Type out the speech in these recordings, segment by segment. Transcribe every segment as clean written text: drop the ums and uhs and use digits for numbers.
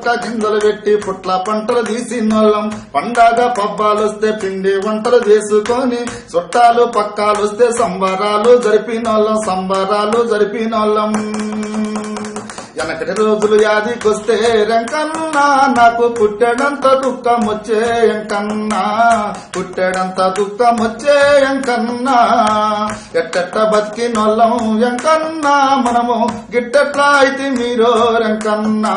చొక్క గింజలు పెట్టి పుట్ల పంటలు తీసినోళ్ళం పండగ పబ్బాలొస్తే పిండి వంటలు చేసుకొని చుట్టాలు పక్కాలొస్తే సంబరాలు జరిపినోళ్ళం వెనకటి రోజులు యాదికొస్తే రెంకన్నా నాకు పుట్టెడంత దుఃఖం వచ్చే ఎంకన్నా ఎట్టెట్ట బతికినోళ్ళం ఎంకన్నా మనము గిట్టెట్లా అయితే మీరో రెంకన్నా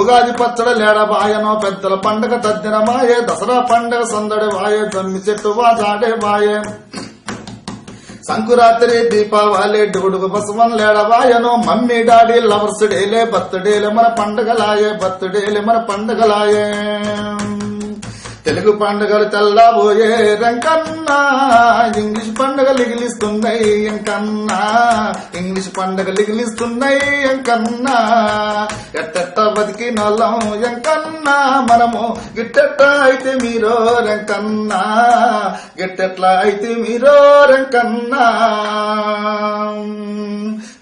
ఉగాది పచ్చడ లేడబాయనో పెద్దల పండగ తద్దిన మాయే దసరా పండగ సందడి వాయే జమ్మి చెట్టు వాజాడే బాయే సంకురాత్రి దీపావళి డుగుడుగు బసవన్ లేడవాయనో మమ్మీ డాడీ లవర్స్ డేలే బర్త్డేలే మన పండగలాయే తెలుగు పండుగలు తెల్లబోయే రంకన్నా ఇంగ్లీష్ పండుగలు ఎగిలిస్తున్నాయి ఎంకన్నా ఎట్టెట్ట బతికినోళ్ళం ఎంకన్నా మనము గిట్టెట్ట అయితే మీరో రెంకన్నా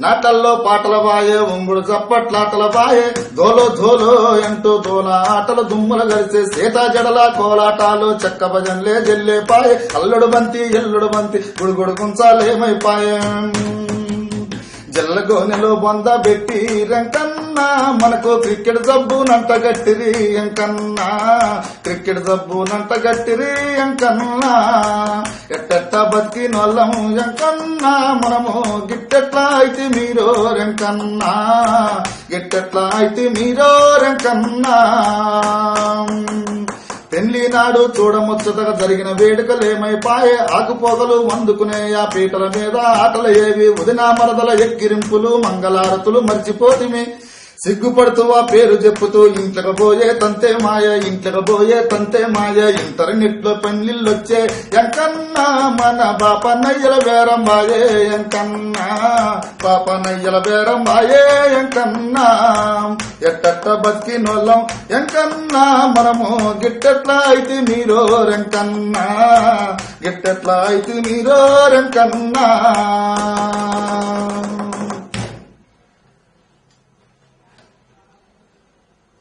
నాటల్లో పాటల బాయే ఉంగుడు చప్పట్లాటల బాయే ధోలో అంటూ దోల ఆటలు దుమ్ములు కలిసే సీతా జడల కోలాటాలు చెక్క భజన్లే జల్లే పాయే అల్లుడు బంతి గుడుగుడు గుంచాలేమైపాయే జల్లగోనెలో బొంద పెట్టి రెంకన్నా మనకు క్రికెట్ జబ్బునంట గట్టిరి ఎంకన్నా ఎట్టెట్ట బతికినోళ్ళం ఎంకన్నా మనము గిట్టెట్లా అయితే మీరో రెంకన్నా పెళ్లి నాడు చూడముచ్చటగా జరిగిన వేడుకలేమైపాయే ఆకుపోగలు అందుకునే ఆ పీటల మీద ఆటలు ఏవి ఉదినా మరదల ఎక్కిరింపులు మంగళారతులు మర్చిపోతిమి సిగ్గుపడుతూ ఆ పేరు చెప్పుతూ ఇంట్లోకి పోయే తంతే మాయ ఇంటర్నెట్లో పెళ్లిళ్ళొచ్చే ఎంకన్నా మన బాపనయ్యల బేరం బాయే ఎంకన్నా ఎట్టట్ట బతికినోళ్ళం ఎంకన్నా మనము గిట్టెట్లా అయితే మీరో రెంకన్నా